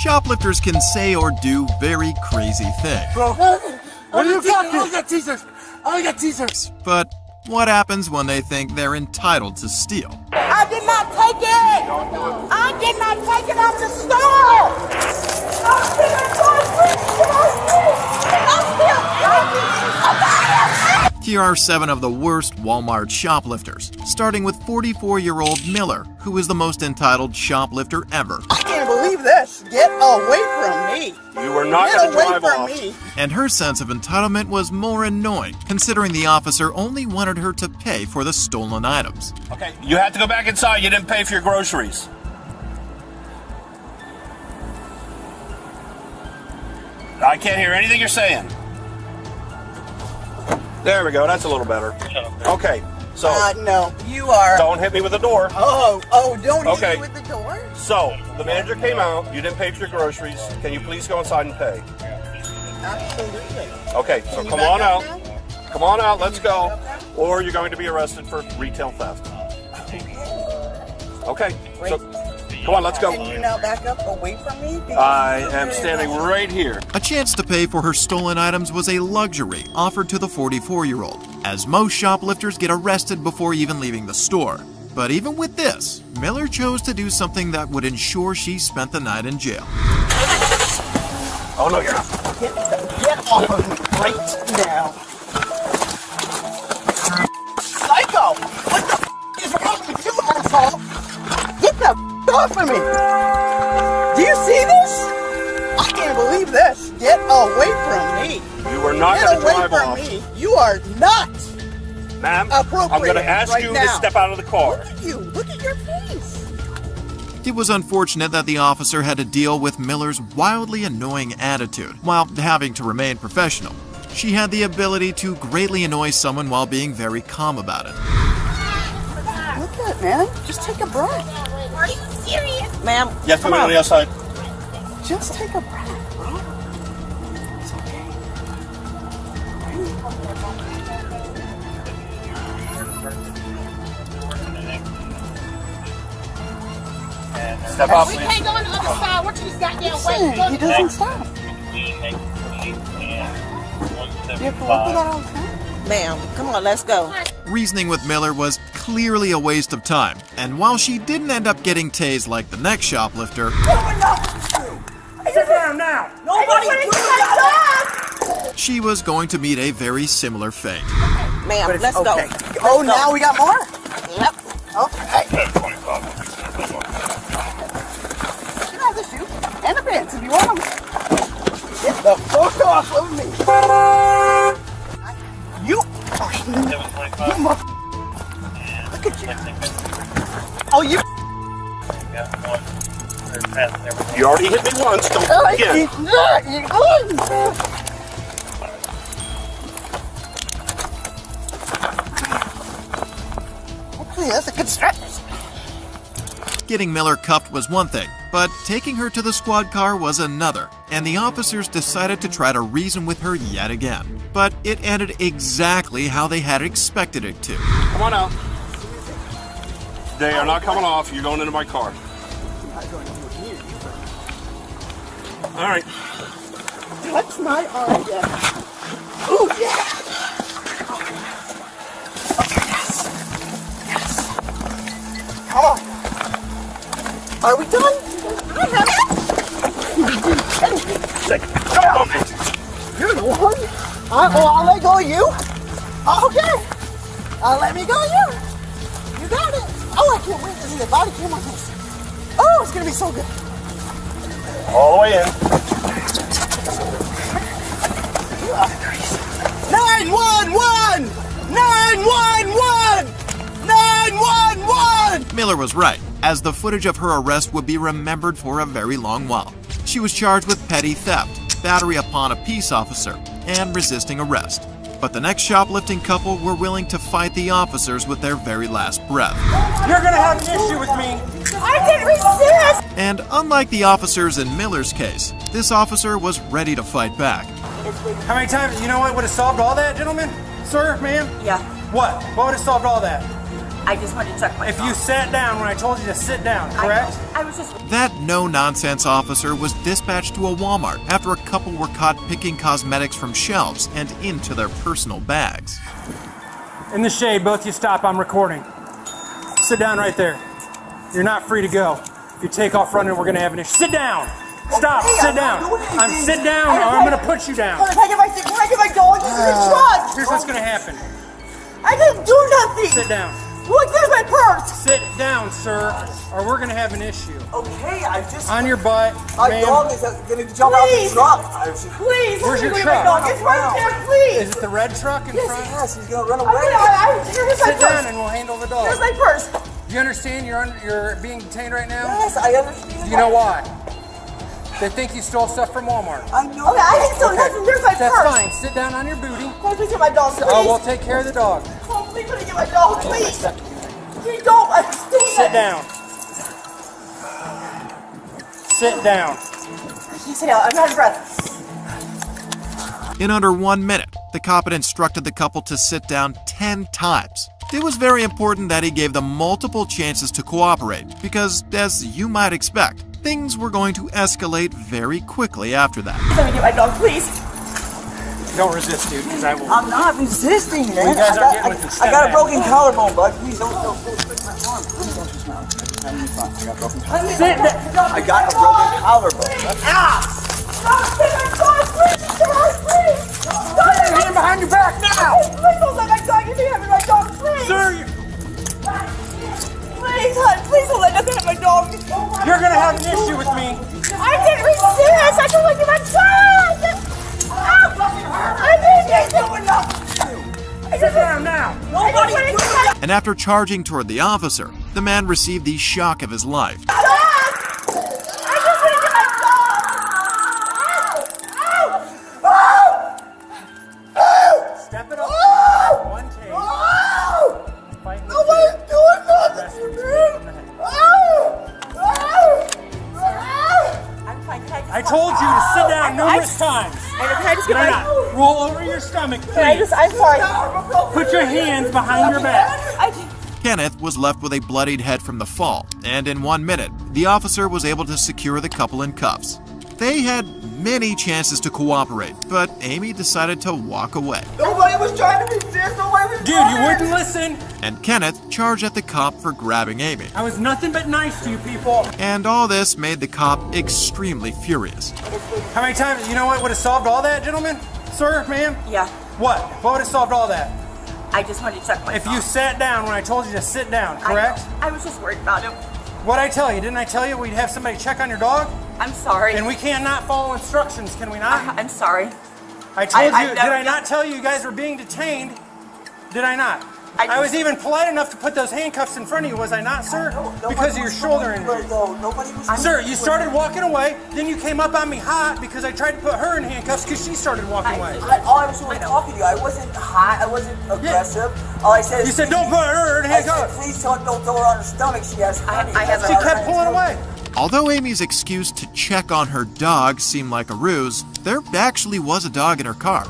Shoplifters can say or do very crazy things. Bro, what do you got? I got teasers. I got teasers. But what happens when they think they're entitled to steal? I did not take it! I did not take it off the store! I did not Here are 7 of the worst Walmart shoplifters, starting with 44-year-old Miller, who is the most entitled shoplifter ever. I can't believe this! Get away from me! You are not going to drive off. Me. And her sense of entitlement was more annoying, considering the officer only wanted her to pay for the stolen items. Okay, you have to go back inside. You didn't pay for your groceries. I can't hear anything you're saying. There we go. That's a little better. Okay, so no, you are. Don't hit me with the door. Oh, don't hit me with the door. So the manager came out. You didn't pay for your groceries. Can you please go inside and pay? Absolutely. Okay, so come on out. Come on out. Let's go. Or you're going to be arrested for retail theft. Okay. So come on, let's go. Can you now back up away from me? I am standing right here. A chance to pay for her stolen items was a luxury offered to the 44-year-old, as most shoplifters get arrested before even leaving the store. But even with this, Miller chose to do something that would ensure she spent the night in jail. Oh no, you're not. Get off of me right now. Psycho! What the is wrong with you, asshole? Get the off of me! Do you see this? I can't believe this. Get away from me. You are not going to drive off. Get away from me. You are not Ma'am, appropriate. I'm going to ask right you now. to step out of the car. Look at you. Look at your face. It was unfortunate that the officer had to deal with Miller's wildly annoying attitude while having to remain professional. She had the ability to greatly annoy someone while being very calm about it. Look at it, man. Just take a breath. Are you serious? Ma'am, Yes, come on the outside. just take a breath, bro. It's okay. Step off, We please. can't go on the other side. What you goddamn Listen, waiting he doesn't stop. You have to work with that all the time? Ma'am, come on, let's go. Reasoning with Miller was clearly a waste of time, and while she didn't end up getting tased like the next shoplifter, Sit down now. Nobody do that! she was going to meet a very similar fate. Ma'am, let's go. Oh, now we got more? Yep. Okay. You have the shoe and the pants if you want them. Get the fuck off of me. You mother... Look at you. Oh, you... You already hit me once. Don't Oh, again. Okay, that's a good stretch. Getting Miller cuffed was one thing, but taking her to the squad car was another, and the officers decided to try to reason with her yet again. But it ended exactly how they had expected it to. Come on out. They are not coming off. You're going into my car. All right. Touch my arm, yeah. Ooh, yeah. Okay, yes. Yes. Come on. Are we done? I have it. You're the one. I'll let go of you. Okay. Let me go of you. You got it. Oh, I can't wait to see the body cam on this. Oh, it's going to be so good. All the way in. 911! 911! 911! Miller was right, as the footage of her arrest would be remembered for a very long while. She was charged with petty theft, battery upon a peace officer, and resisting arrest. But the next shoplifting couple were willing to fight the officers with their very last breath. You're going to have an issue with me. I didn't resist! And unlike the officers in Miller's case, this officer was ready to fight back. How many times, you know what would have solved all that, gentlemen? Sir, ma'am? Yeah. What would have solved all that? I just wanted to check my If dog. you sat down when I told you to sit down, correct? I was just... That no-nonsense officer was dispatched to a Walmart after a couple were caught picking cosmetics from shelves and into their personal bags. In the shade, both you stop, I'm recording. Sit down right there. You're not free to go. If you take off running, we're gonna have an issue. Sit down! Stop, sit down. Sit down or I'm gonna put you down. Can I get my dog into the truck? Here's what's gonna happen. I didn't do nothing. Sit down. Look, there's my purse. Sit down, sir, or we're gonna have an issue. Okay, I just... On your butt, My ma'am. dog is gonna jump out the truck. Please, Where's your let me truck? my dog. It's right there, please. Is it the red truck in Yes, front? yes, he's gonna run away. Here's my Sit down purse. and we'll handle the dog. Here's my purse. Do you understand you're being detained right now? Yes, I understand. Do you know why? They think you stole stuff from Walmart. I know. Okay, I didn't steal nothing. Here's my That's purse. fine. Sit down on your booty. Please get my dog, please. Oh, we'll take care of the dog. Oh, please let me get my dog, please. Please don't understand. Sit down. Sit down. Sit down. I'm out of breath. In under 1 minute, the cop had instructed the couple to sit down 10 times. It was very important that he gave them multiple chances to cooperate because, as you might expect, things were going to escalate very quickly after that. Let me get my dog, please. Don't resist, dude, because I will. I'm not resisting, man. You guys aren't getting with this. I got a Step broken back. collarbone, bud. Please don't twist my arm. Please don't twist my arm. I got broken collarbone. Sit down. I got a broken collarbone. Ah! Stop, get my dog, please. Dog, please. Put your hand behind your back now. Please don't let my dog. You think I'm my dog, please. Sir, Please, hon. Please don't let nothing hit my dog. you're going to have an issue with me. I didn't resist. I don't want to get my dog. I didn't do nothing. Sit down now. Nobody do that. And after charging toward the officer, the man received the shock of his life. I just want to get my dog. Step it up. One take. Fight in the Nobody's doing nothing to me. I'm fine. Can I just I told you to sit down numerous times. Can I just Can get I my... not roll over your stomach, please? I'm sorry. Put your hands behind your back. Kenneth was left with a bloodied head from the fall, and in 1 minute, the officer was able to secure the couple in cuffs. They had many chances to cooperate, but Amy decided to walk away. Nobody was trying to resist. Nobody was Dude, you wouldn't listen. And Kenneth charged at the cop for grabbing Amy. I was nothing but nice to you people. And all this made the cop extremely furious. How many times, you know what would have solved all that, gentlemen? Sir, ma'am? Yeah. What? What would have solved all that? I just wanted to check my If dog. you sat down when I told you to sit down, correct? I was just worried about him. What'd I tell you? Didn't I tell you we'd have somebody check on your dog? I'm sorry. And we cannot follow instructions, can we not? I'm sorry. I told I've you, never- did I not tell you you guys were being detained? Did I not? I I was even polite enough to put those handcuffs in front of you, was I not, sir? Because of your shoulder injury. Nobody was. Sir, you started walking away, then you came up on me hot because I tried to put her in handcuffs because she started walking away. All I was doing was talking to you. I wasn't hot. I wasn't aggressive. All I said is. You said, don't put her in I said, handcuffs. please don't throw her on her stomach. She has honey. I have She kept pulling away. Although Amy's excuse to check on her dog seemed like a ruse, there actually was a dog in her car.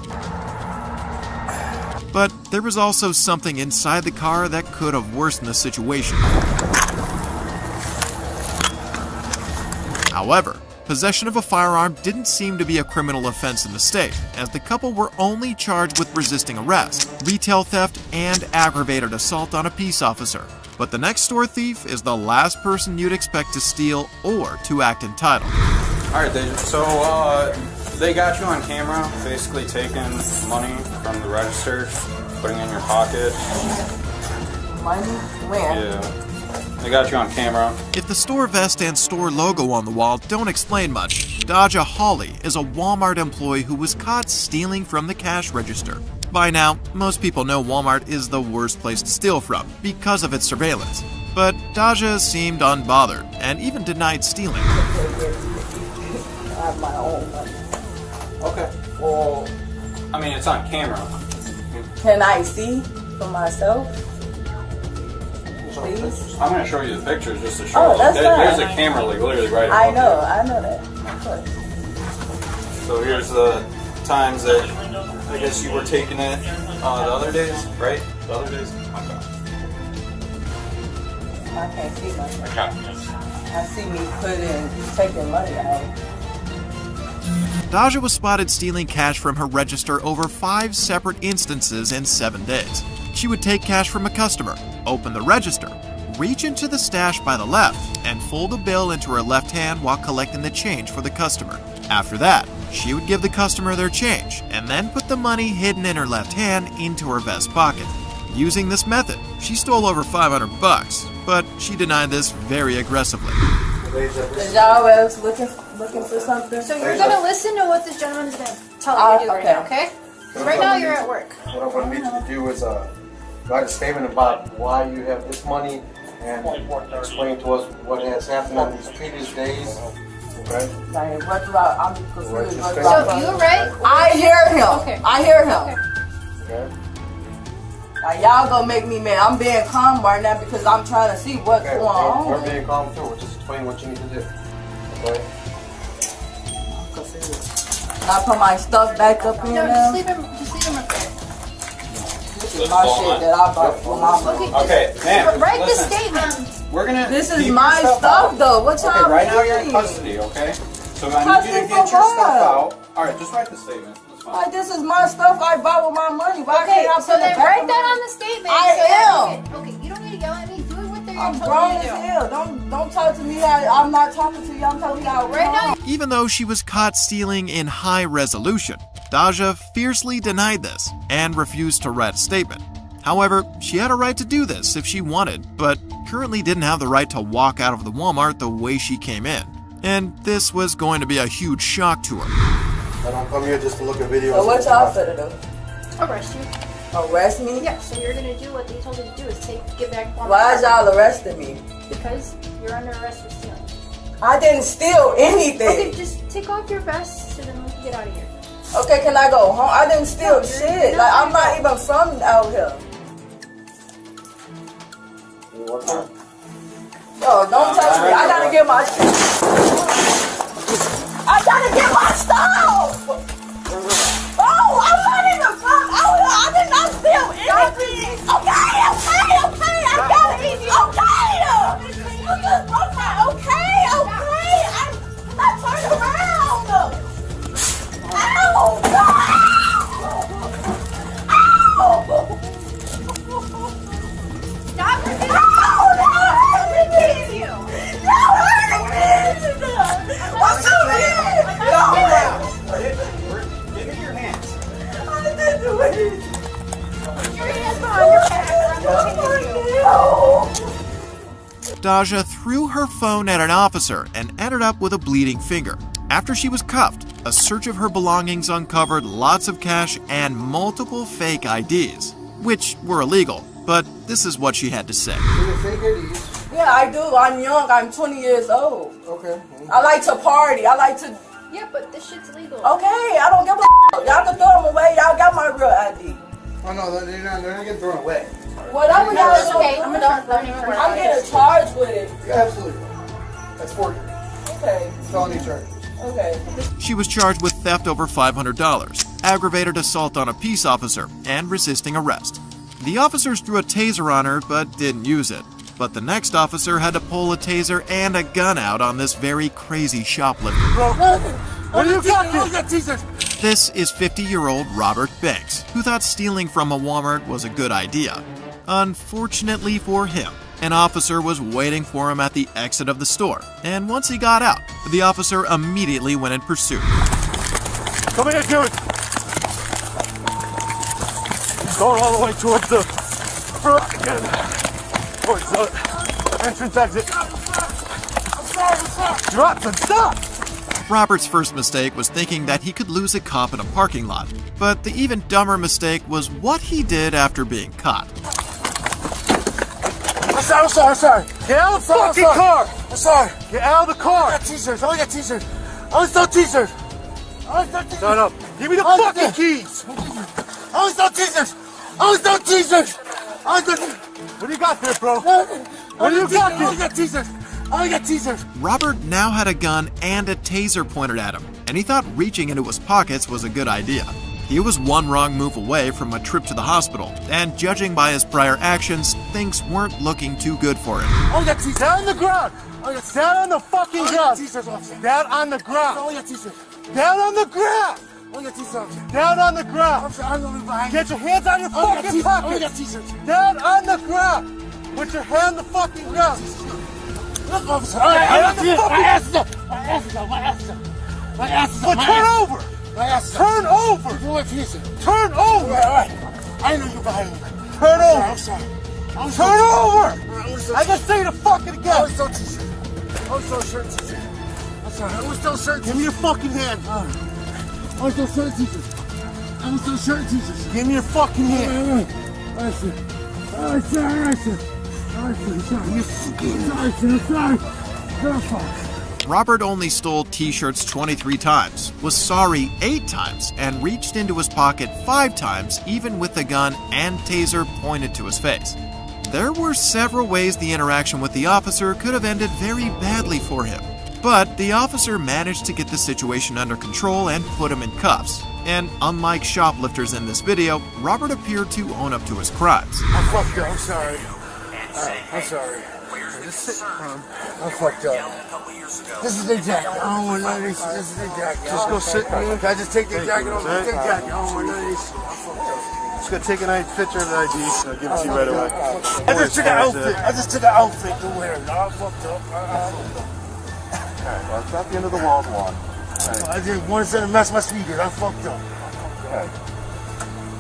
But there was also something inside the car that could have worsened the situation. However, possession of a firearm didn't seem to be a criminal offense in the state, as the couple were only charged with resisting arrest, retail theft, and aggravated assault on a peace officer. But the next store thief is the last person you'd expect to steal or to act entitled. Alright, they got you on camera, basically taking money from the register, putting it in your pocket. Money? Where? Yeah. They got you on camera. If the store vest and store logo on the wall don't explain much, Daja Hawley is a Walmart employee who was caught stealing from the cash register. By now, most people know Walmart is the worst place to steal from because of its surveillance. But Daja seemed unbothered and even denied stealing. I have my own money. Okay. Well, I mean, it's on camera. Can I see for myself? Please? I'm going to show you the pictures just to show Oh, you. that's There's fine. a camera like literally right I above know that. Of course. So here's the times that I guess you were taking it the other days, right? The other days? Okay. I can't see nothing. I see me taking money out. Daja was spotted stealing cash from her register over 5 separate instances in 7 days. She would take cash from a customer, open the register, reach into the stash by the left, and fold a bill into her left hand while collecting the change for the customer. After that, she would give the customer their change and then put the money hidden in her left hand into her vest pocket. Using this method, she stole over $500, but she denied this very aggressively. Is y'all else looking for something? So you're going to listen to what this gentleman's going to tell you to do right now, okay? Because right now you're at work. What I'm going to need you to do is write a statement about why you have this money and explain to us what has happened on these previous days. Okay? Like, what about, I'm confused. So you right? I hear him. Okay. I hear him. Okay? Like, y'all gonna make me mad. I'm being calm right now because I'm trying to see what's going on. We're being calm too. We're just explaining what you need to do. Okay? I'm confused. Can I put my stuff back up here No, now? just leave him up there. This is my shit that I bought for my money. Okay, ma'am. Write the listen. statement. We're gonna. This is keep my your stuff out. though. What y'all Okay, right now you're in mean? custody, okay? So I need you Custody to get for your stuff what? out. Alright, just write the statement. That's fine. Like, this is my stuff I bought with my money. Why Okay, can't I so put it then back write in that my- on the statement. I am. Okay, you don't need to yell at me. Do it what they're I'm telling grown you as to do. hell. Don't talk to me how I'm not talking to you. I'm telling you how Right now, Even though she was caught stealing in high resolution, Daja fiercely denied this and refused to write a statement. However, she had a right to do this if she wanted, but currently didn't have the right to walk out of the Walmart the way she came in. And this was going to be a huge shock to her. I don't come here just to look at videos. So what y'all finna do? arrest you. Arrest me? Yeah, so you're gonna do what they told you to do is get back on Why the is y'all arresting me? Because you're under arrest for stealing. I didn't steal anything. Okay, just take off your vest so then we can get out of here. Okay, can I go home? I didn't steal No, shit. no, Like, I'm no. not even from out here. Yo, don't touch me. I gotta get my shit. I gotta get my stuff. Oh, I'm not even from out here. I did not steal anything. Okay. I got it. Okay. You just broke my. Okay. I'm not turning around. Ow. Stop it! What's up, man? Give me your hands. I didn't do it. Your hands behind your back or I'm gonna take you. Daja threw her phone at an officer and ended up with a bleeding finger. After she was cuffed, a search of her belongings uncovered lots of cash and multiple fake IDs, which were illegal, but this is what she had to say. Do you fake IDs? Yeah, I do. I'm young. I'm 20 years old. Okay. I like to party. I like to. Yeah, but this shit's illegal. Okay, I don't give a. Y'all can throw them away. Y'all got my real ID. Oh no, they're not getting thrown away. Whatever No, y'all it's do, okay. I'm gonna start learning first. I'm getting charged with it. Yeah, absolutely. That's forgery. Okay. Felony charges. Okay. She was charged with theft over $500, aggravated assault on a peace officer, and resisting arrest. The officers threw a taser on her but didn't use it. But the next officer had to pull a taser and a gun out on this very crazy shoplifter. What do you got? This is 50-year-old Robert Banks, who thought stealing from a Walmart was a good idea. Unfortunately for him, an officer was waiting for him at the exit of the store, and once he got out, the officer immediately went in pursuit. Come here, dude. Going all the way towards the entrance exit. Drop and stop. Robert's first mistake was thinking that he could lose a cop in a parking lot, but the even dumber mistake was what he did after being caught. I'm sorry. Get out of the fucking car. I'm sorry. Get out of the car. I got t-shirts. I only got t-shirts. I only sell t-shirts. Shut up. Give me the fucking keys. I only sell t-shirts. What do you got there, bro? What do you got? I only got t-shirts. Robert now had a gun and a taser pointed at him, and he thought reaching into his pockets was a good idea. He was one wrong move away from a trip to the hospital, and judging by his prior actions, things weren't looking too good for him. Oh, yeah, teachers, down on the ground. Oh, yeah, down on the fucking ground. Down on the ground. Oh, yeah, teachers. Down on the ground. Oh, yeah, teachers. Down on the ground. Get your hands out of your fucking pockets. Oh, yeah, teachers. Down on the ground. Put your hand on the fucking ground. Look, officer. My ass is up. My ass is up. My ass is up. My ass is up. Turn over. My ass is up. Turn over. Turn over. All right. I know you're behind me. Turn over. I'm sorry. Turn over. I can say the fucking again. I was so teacher. I was so shirt teacher. I'm sorry. I was so shirt teacher. Give me your fucking hand. I was so shirt teacher. I was so shirt teacher. Give me your fucking hand. All right, sir. All right, sir. All right, sir. All right, sir. Sorry. Sorry, sir. I'm sorry. Oh, fuck. Robert only stole t-shirts 23 times, was sorry 8 times, and reached into his pocket 5 times, even with the gun and taser pointed to his face. There were several ways the interaction with the officer could have ended very badly for him, but the officer managed to get the situation under control and put him in cuffs. And unlike shoplifters in this video, Robert appeared to own up to his crimes. I fucked up. I'm sorry. I'm sorry. I fucked up. This is the jacket. I don't want none of this. This is the jacket. Just go sit. Can I just take the jacket off? Take the jacket. I don't want none of this. I fucked up. Just gonna take a nice picture of the ID. I'll give it to you right away. I just took an outfit. I just took an outfit to wear. I fucked up. Alright, well, it's not the end of the world, Juan. Right. I just wanted to mess my speakers. I fucked up. Okay.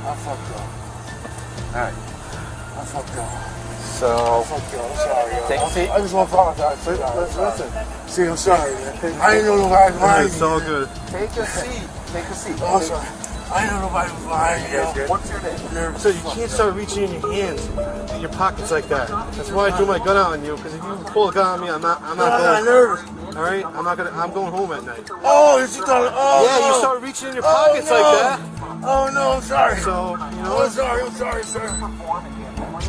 I fucked up. Alright. I fucked up. So, I fucked up. I'm sorry. take a seat. I just want to apologize. Listen. See, I'm sorry, man. I didn't know nobody was behind me. It's all good. Take a seat. Take a seat. Oh, I'm sorry. I didn't know nobody was behind me. What's your name? So you can't start reaching in your hands, in your pockets like that. That's why I drew my gun out on you. Because if you pull a gun on me, I'm not going. I'm nervous. All right, I'm going home at night. Oh, you thought? Oh, yeah, you start reaching in your pockets like that. Oh no, I'm sorry. So you know, I'm sorry, sir.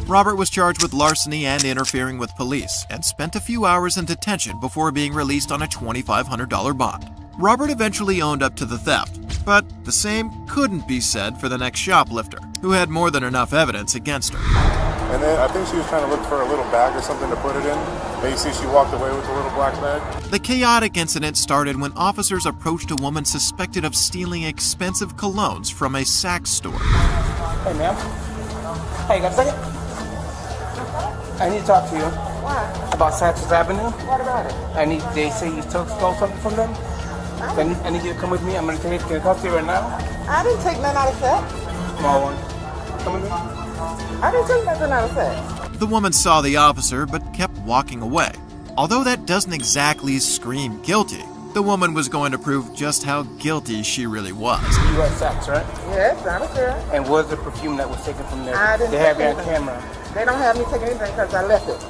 Robert was charged with larceny and interfering with police, and spent a few hours in detention before being released on a $2,500 bond. Robert eventually owned up to the theft, but the same couldn't be said for the next shoplifter, who had more than enough evidence against her. And then I think she was trying to look for a little bag or something to put it in. And you see she walked away with a little black bag. The chaotic incident started when officers approached a woman suspected of stealing expensive colognes from a Saks store. Hey, ma'am. Hey, you got a second? I need to talk to you. Why? About Saks Avenue. What about it? They say you stole something from them. I need you to come with me. I'm going to take it. Can I talk to you right now? I didn't take none out of that. Small one. Come with me. I didn't take nothing out of that. The woman saw the officer but kept walking away. Although that doesn't exactly scream guilty, the woman was going to prove just how guilty she really was. You at Saks, right? Yes, I'm sure. And what's the perfume that was taken from there? I didn't They have take it on anything. camera. They don't have me taking anything because I left it.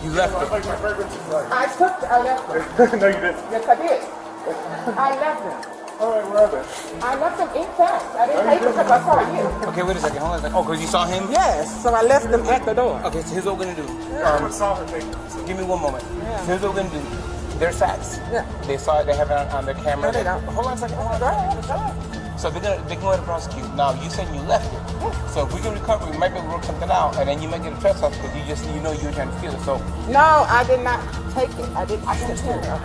You left it. I left it. No, you didn't. Yes, I did. I left them. All right, where are they? I left them intact. I didn't take them because I saw you. Okay, wait a second. Hold on a second. Oh, because you saw him? Yes, so I left them at the door. Okay, so here's what we're going to do. Yeah. Give me one moment. Yeah. So here's what we're going to do. They're Saks. Yeah. They saw it. They have it on their camera. No, they don't. Hold on a second. Hold on. Go ahead. So they can go ahead and prosecute. Now, you said you left it. So if we can recover, we might be able to work something out, and then you might get a trespass because you know you were trying to steal it. So No, I did not take it. I didn't. I understand that.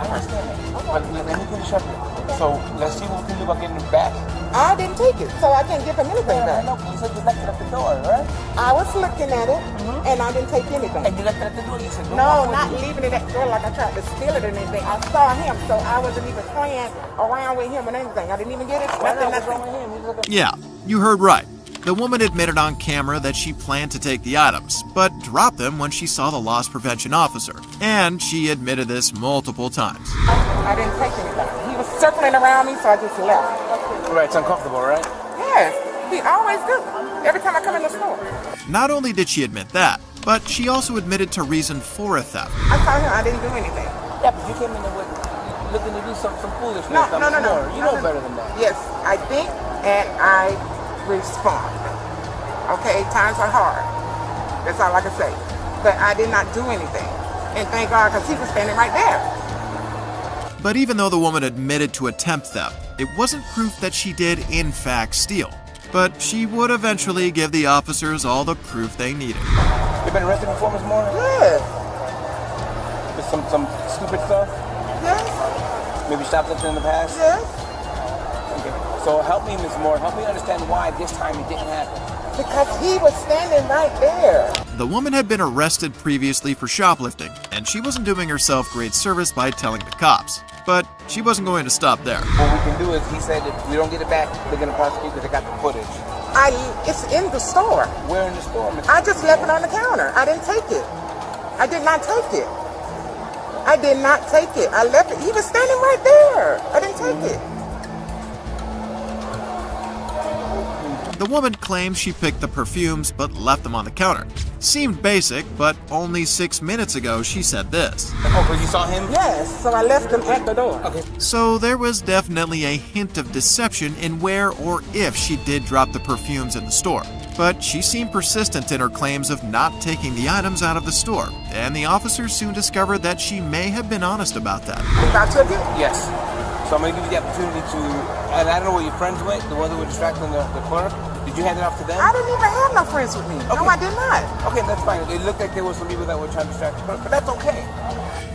But let me finish up here. So let's see what we can do about getting it back. I didn't take it, so I can't give them anything back. No, you said you left it at the door, right? I was looking at it, and I didn't take anything. And you left it at the door. You said No, not leaving it at the door like I tried to steal it or anything. I saw him, so I wasn't even playing around with him or anything. I didn't even get it. Nothing. Yeah, you heard right. The woman admitted on camera that she planned to take the items, but dropped them when she saw the loss prevention officer. And she admitted this multiple times. I didn't take anything. He was circling around me, so I just left. Right, it's uncomfortable, right? Yes, he always do. Every time I come in the store. Not only did she admit that, but she also admitted to reason for a theft. I told him I didn't do anything. Yeah, but you came in there looking to do some foolishness. No. You know better than that. Yes, I think and I respond. Okay, times are hard. That's all I can say. But I did not do anything. And thank God, because he was standing right there. But even though the woman admitted to attempt theft, it wasn't proof that she did in fact steal. but she would eventually give the officers all the proof they needed. You been arrested before, Miss Moore? Yes. With some stupid stuff? Yes. Maybe shoplifting in the past? Yes. Okay. So help me, Miss Moore. Help me understand why this time it didn't happen. Because he was standing right there. The woman had been arrested previously for shoplifting, and she wasn't doing herself great service by telling the cops. But she wasn't going to stop there. What we can do is, he said if we don't get it back, they're going to prosecute because they got the footage. It's in the store. Where in the store, Miss? I just left it on the counter. I didn't take it. I did not take it. I did not take it. I left it. He was standing right there. I didn't take it. The woman claims she picked the perfumes but left them on the counter. Seemed basic, but only 6 minutes ago she said this. Oh, because you saw him? Yes, so I left them at the door. Okay. So there was definitely a hint of deception in where or if she did drop the perfumes in the store. But she seemed persistent in her claims of not taking the items out of the store, and the officers soon discovered that she may have been honest about that. I took it? Yes. So I'm going to give you the opportunity to, and I don't know what your friends went, the ones that were distracting the clerk. Did you hand it off to them? I didn't even have no friends with me. Okay. No, I did not. Okay, that's fine. It looked like there were some people that were trying to distract the clerk, but that's okay.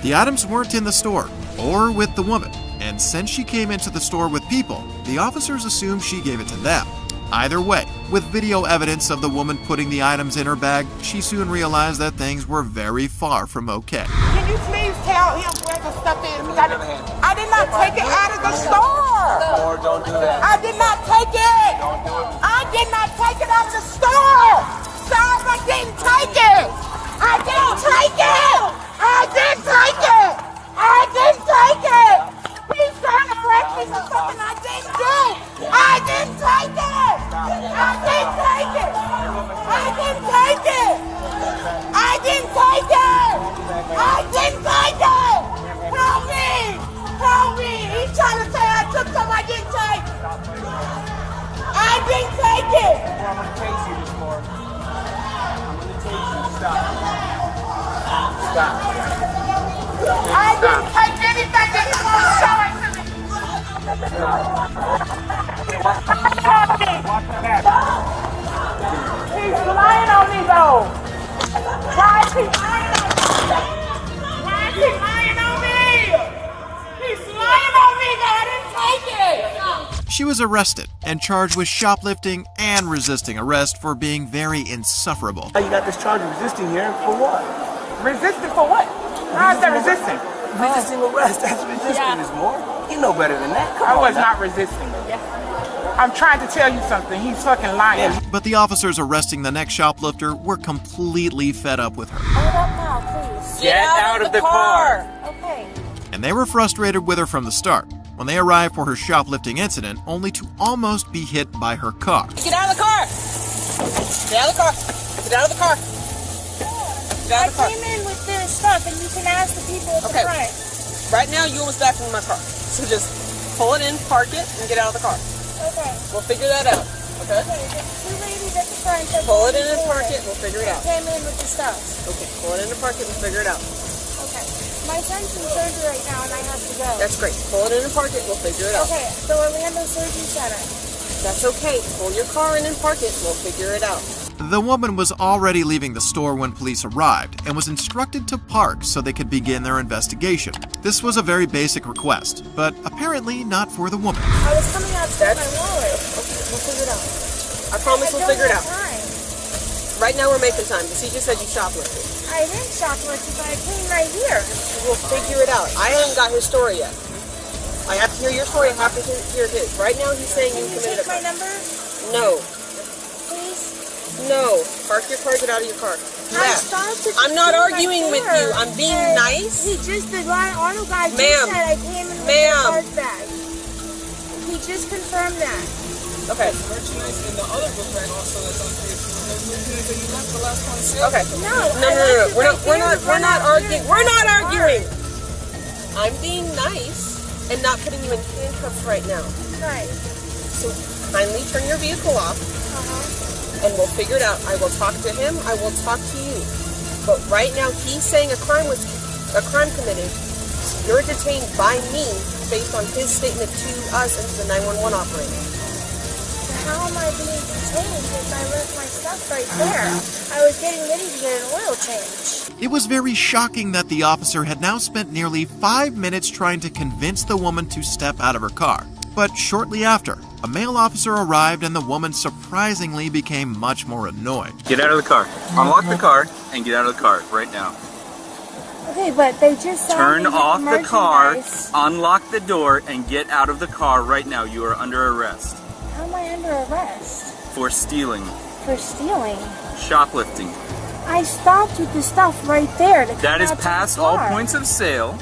The items weren't in the store, or with the woman, and since she came into the store with people, the officers assumed she gave it to them. Either way, with video evidence of the woman putting the items in her bag, she soon realized that things were very far from okay. Can you please tell him where the stuff is? I did not take it out of the store. Or don't do that. I did not take it. Don't do it. I did not take it out of the store. Stop, I didn't take it. I didn't take it. I didn't take it. I didn't take it. He's trying to arrest me for something I didn't do. I didn't take it. I didn't take it. I didn't take it. I didn't take it. I didn't take it. Help me. Help me. He's trying to say I took some I didn't take. I didn't take it. I'm going to chase you this morning. I'm going to chase you. Stop. Stop. I didn't take anything that you want to show it to me. He's lying on me though. Why is he lying on me? Why is he lying on me? He's lying on me that I didn't take it. She was arrested and charged with shoplifting and resisting arrest for being very insufferable. You got this charge of resisting here for what? Resisting for what? How is that resisting? Resisting arrest. That's resisting, Miss Moore. You know better than that. I was not resisting. I'm trying to tell you something. He's fucking lying. But the officers arresting the next shoplifter were completely fed up with her. Hold up now, please. Get out of the car. Okay. And they were frustrated with her from the start, when they arrived for her shoplifting incident, only to almost be hit by her car. Get out of the car. Get out of the car. Get out of the car. Get out of the car. I came in with this stuff, and you can ask the people at the front. Right now, you almost back in my car. So just pull it in, park it, and get out of the car. Okay. We'll figure that out. Okay? Okay, there's two ladies at the front. Pull it in and park it, we'll figure it out. I came in with the stuff. Okay, pull it in and park it, we'll figure it out. Okay. My son's in surgery right now, and I have to go. That's great. Pull it in and park it, we'll figure it out. Okay, the Orlando Surgery Center. That's okay. Pull your car in and park it, we'll figure it out. The woman was already leaving the store when police arrived and was instructed to park so they could begin their investigation. This was a very basic request, but apparently not for the woman. I was coming out to get my wallet. Okay, we'll figure it out. I promise we'll figure it out. Right now we're making time, because he just said you shoplifted. I didn't shoplift, but I came right here. We'll figure it out. I haven't got his story yet. I have to hear your story, I have to hear his. Right now he's saying you committed a crime. Take my number? No. Please? No. Park your car, get out of your car. I'm not arguing with you. I'm being nice. He just, the auto guy just Ma'am. said I came in with my card bag. He just confirmed that. Okay. Merchandise in the other book bag also that's on page. You left the last one sale. Okay. No. We're not arguing. We're not arguing. I'm being nice and not putting you in handcuffs right now. Right. So kindly turn your vehicle off. And we'll figure it out. I will talk to him. I will talk to you. But right now, he's saying a crime committed. You're detained by me based on his statement to us and to the 911 operator. how am I being detained if I left my stuff right there? I was getting ready to get an oil change. It was very shocking that the officer had now spent nearly 5 minutes trying to convince the woman to step out of her car. But shortly after, a male officer arrived and the woman surprisingly became much more annoyed. Get out of the car. Unlock the car and get out of the car right now. Okay, but they just saw Turn me with off the car, merchandise. unlock the door, and get out of the car right now. You are under arrest. How am I under arrest? For stealing. For stealing? Shoplifting. I stopped with the stuff right there. That is past all points of sale.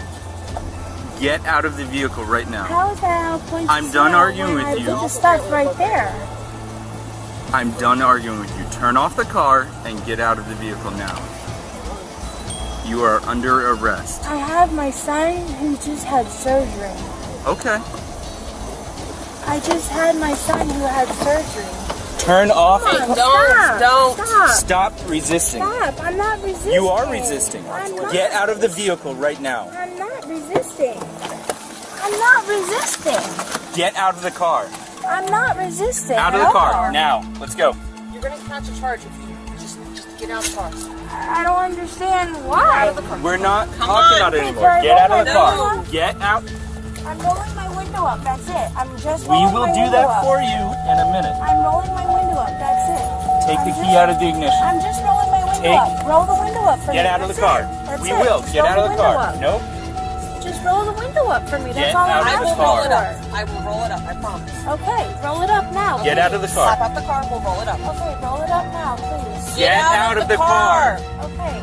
Get out of the vehicle right now. How is that out of points I'm of done sale arguing when with I you. put the stuff right there? I'm done arguing with you. Turn off the car and get out of the vehicle now. You are under arrest. I have my son who just had surgery. Okay. I just had my son who had surgery. Turn off. Come on, don't. Stop resisting. Stop. I'm not resisting. You are resisting. I'm not. Get out of the vehicle right now. I'm not resisting. I'm not resisting. Get out of the car. I'm not resisting. Out of the car now. Let's go. You're going to catch a charge if you just get out of the car. I don't understand why. We're not talking about it anymore. Get out of the car. Get out. I'm rolling my window up. That's it. I'm just We rolling will my do window that up. for you in a minute. I'm rolling my window up. That's it. Take the key out of the ignition. I'm just rolling my window up. Roll the window up for me. Get out of the car. That's We it. will. Just Get roll out of the window car. up. Nope. Just roll the window up for me. That's Get all I'm out of the asking car. for. I will roll it up, I promise. Okay, roll it up now. Get out of the car. Hop out the car, we'll roll it up. Okay, roll it up now, please. Get out of the car. Okay.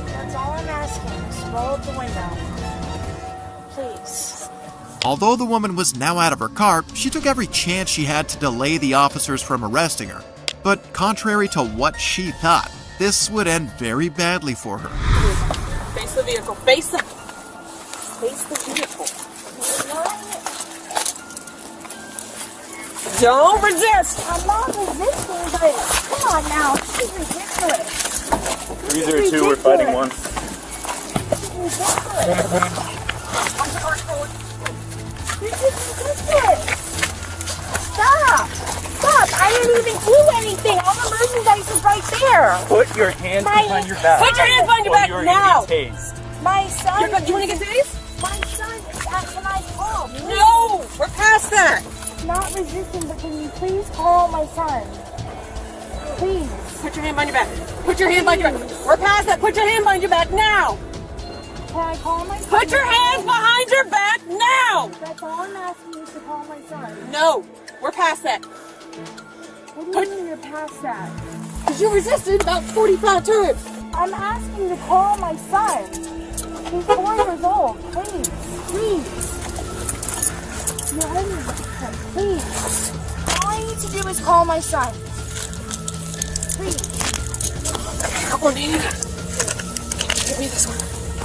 That's all I'm asking. Just roll up the window. Please. Although the woman was now out of her car, she took every chance she had to delay the officers from arresting her. But contrary to what she thought, this would end very badly for her. Face the vehicle. Face the vehicle. Don't resist. I'm not resisting, but come on now. This is ridiculous. 302, we're fighting one. This is ridiculous. This is ridiculous. Stop. Stop. I didn't even do anything. All the merchandise is right there. Put your hands behind your back. Put your hands behind your back or you're now. gonna get tased. My son. You want to get tased? My son is at my call. No, we're past that. Not resisting, but can you please call my son? Please. Put your hand behind your back. Put your hand behind your back. We're past that. Put your hand behind your back now. Can I call my son? Put your hands behind your back now. That's all I'm asking you to call my son. No, we're past that. What do you mean you're past that? Because you resisted about 45 times. I'm asking to call my son. He's 4 years old. Please. Please. You're hurting my son. Please. All I need to do is call my son. Please. Come on, Nene. Give me this one.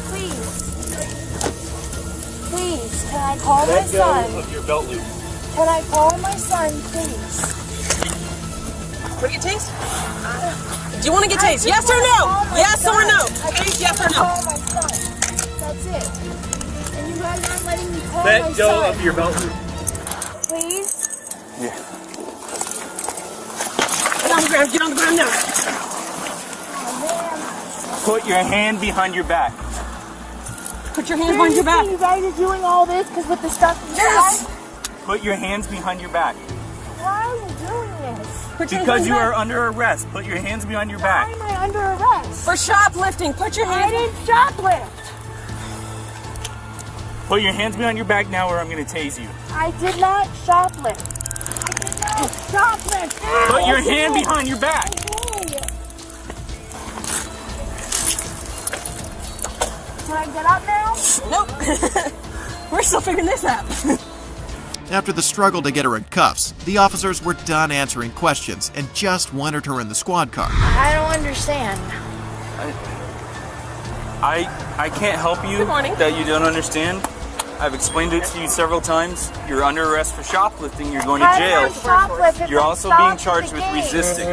Please. Please. Can I call my son? Of your belt loop. Can I call my son, please? Want to get tased? Do you want to get tased? Yes or no? Yes or no? Tased, yes or no? Call my son. That's it. And you guys aren't letting me call my Let go son. of your belt loop. Please? Yeah. Get on the ground. Get on the ground now. Oh, man. Put your hand behind your back. Put your hands behind your back. You guys are doing all this because with the stuff Yes. Put your hands behind your back. Why are you doing this? Put your Because hands you back. are under arrest. Put your hands behind your Why back. am I under arrest? For shoplifting. Put your I hands. didn't shoplift. Put your hands behind your back now or I'm going to tase you. I did not shoplift. I did not shoplift. Put your hand behind your back. Okay. Can I get up now? Nope. We're still figuring this out. After the struggle to get her in cuffs, the officers were done answering questions and just wanted her in the squad car. I don't understand. I can't help you that you don't understand. I've explained it to you several times. You're under arrest for shoplifting. You're going to I jail. didn't shoplift if You're I also being stopped charged the with game. resisting.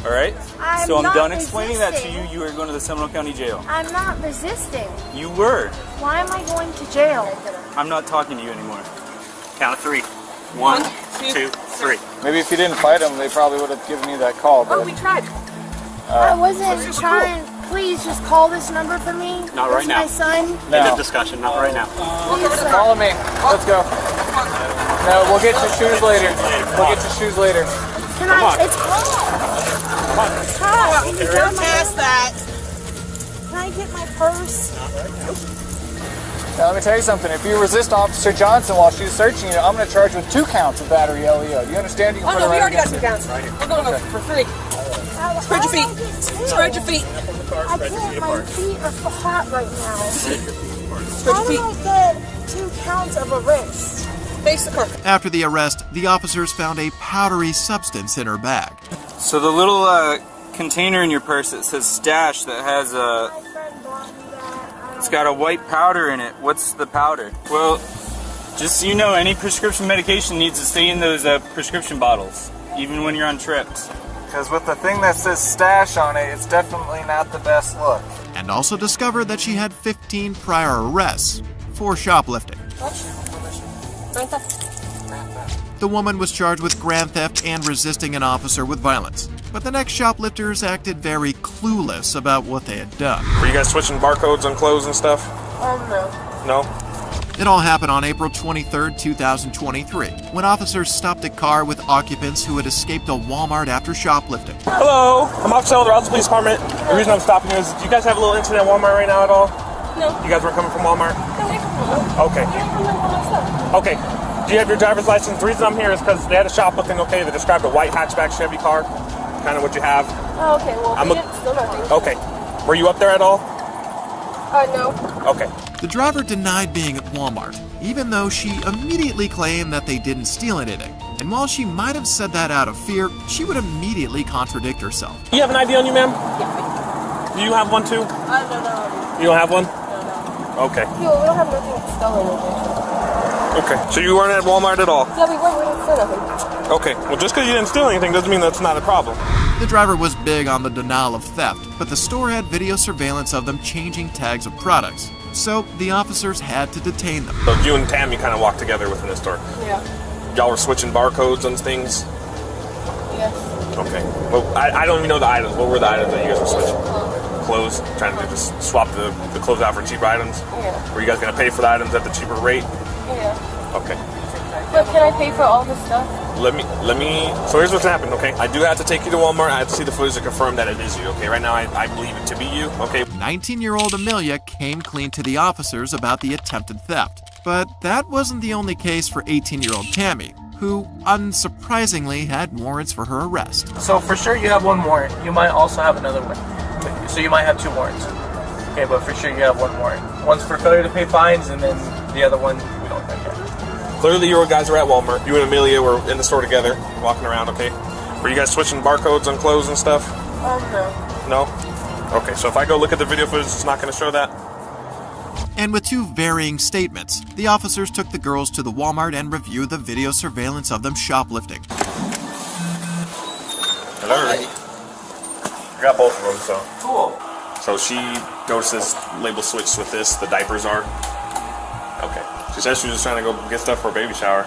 All right? I'm So I'm not done explaining that to resisting. you. You are going to the Seminole County Jail. I'm not resisting. You were. Why am I going to jail? I'm not talking to you anymore. Count of 3. 1, 2, 3. Maybe if you didn't fight them, they probably would have given you that call. But, we tried. I wasn't trying. Please just call this number for me. Not right now. My son. End of discussion. Not right now. Follow me. Let's go. No, we'll get your shoes later. We'll get your shoes later. Can I? It's hot. It's hot. Can you grab Past that. Can I get my purse? Now, let me tell you something. If you resist Officer Johnson while she's searching you, I'm going to charge you with 2 counts of battery LEO. Do you understand? You can put it we right already got against 2 it. counts. We're going for 3. Spread your feet. Spread your feet. I can't. My feet are hot right now. Spread How your do feet. I get 2 counts of arrest? Face the car. After the arrest, the officers found a powdery substance in her bag. So the little container in your purse that says stash that has a... It's got a white powder in it. What's the powder? Well, just so you know, any prescription medication needs to stay in those prescription bottles, even when you're on trips. Because with the thing that says stash on it, it's definitely not the best look. And also discovered that she had 15 prior arrests for shoplifting. The woman was charged with grand theft and resisting an officer with violence. But the next shoplifters acted very clueless about what they had done. Were you guys switching barcodes on clothes and stuff? No. No? It all happened on April 23, 2023, when officers stopped a car with occupants who had escaped a Walmart after shoplifting. Hello, I'm Officer Elder, Police Department. The reason I'm stopping you is, do you guys have a little incident at Walmart right now at all? No. You guys weren't coming from Walmart? No. Okay. Okay. Do you have your driver's license? The reason I'm here is because they had a shoplifting, okay, they described a white hatchback Chevy car. Kind of what you have. Oh, okay. Well, we didn't steal nothing. Okay. Were you up there at all? No. Okay. The driver denied being at Walmart, even though she immediately claimed that they didn't steal anything. And while she might have said that out of fear, she would immediately contradict herself. Do you have an ID on you, ma'am? Yeah. Do you have one too? No. You don't have one? No. Okay. Yo, we don't have nothing stolen. Okay. So you weren't at Walmart at all? Yeah, we weren't. We didn't steal nothing. Okay. Well, just because you didn't steal anything doesn't mean that's not a problem. The driver was big on the denial of theft, but the store had video surveillance of them changing tags of products. So the officers had to detain them. So you and Tammy kind of walked together within the store? Yeah. Y'all were switching barcodes on things? Yes. Okay. Well, I don't even know the items. What were the items that you guys were switching? Clothes? Trying to just swap the clothes out for cheaper items? Yeah. Were you guys going to pay for the items at the cheaper rate? Yeah. Okay. But can I pay for all the stuff? So here's what's happened, okay? I do have to take you to Walmart. I have to see the footage to confirm that it is you, okay? Right now, I believe it to be you, okay? 19-year-old Amelia came clean to the officers about the attempted theft. But that wasn't the only case for 18-year-old Tammy, who, unsurprisingly, had warrants for her arrest. So for sure you have one warrant. You might also have another one. So you might have 2 warrants. Okay, but for sure you have 1 warrant. One's for failure to pay fines, and then the other one we don't think yet. Clearly you guys were at Walmart. You and Amelia were in the store together, walking around, okay? Were you guys switching barcodes on clothes and stuff? No. No? Okay, so if I go look at the video footage, it's not going to show that? And with 2 varying statements, the officers took the girls to the Walmart and reviewed the video surveillance of them shoplifting. Hello? I got both of them, so. Cool. So she notices label switched with this, the diapers are. Okay. She said she was just trying to go get stuff for a baby shower.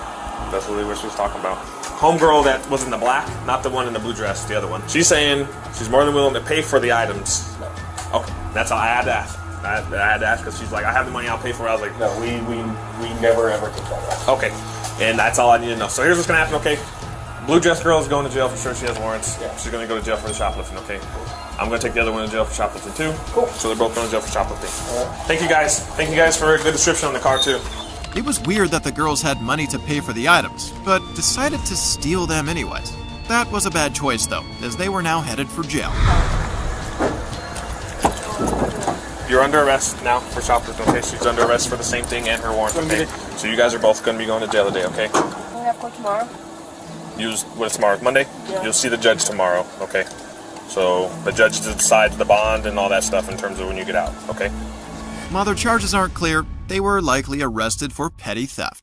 That's really what she was talking about. Homegirl that was in the black, not the one in the blue dress, the other one. She's saying she's more than willing to pay for the items. Okay, that's all I had to ask. I had to ask because she's like, I have the money, I'll pay for it. I was like, no, we never ever took that. Okay, and that's all I need to know. So here's what's gonna happen, okay? Blue dress girl is going to jail for sure. She has warrants. Yeah. She's gonna go to jail for the shoplifting, okay? I'm gonna take the other one to jail for shoplifting too. Cool. So they're both going to jail for shoplifting. Right. Thank you guys. Thank you guys for a good description on the car too. It was weird that the girls had money to pay for the items, but decided to steal them anyways. That was a bad choice though, as they were now headed for jail. You're under arrest now for shoplifting, okay? She's under arrest for the same thing and her warrant, okay? So you guys are both going to be going to jail today, okay? We have court tomorrow. What is tomorrow? Monday? Yeah. You'll see the judge tomorrow, okay? So the judge decides the bond and all that stuff in terms of when you get out, okay? While their charges aren't clear, they were likely arrested for petty theft.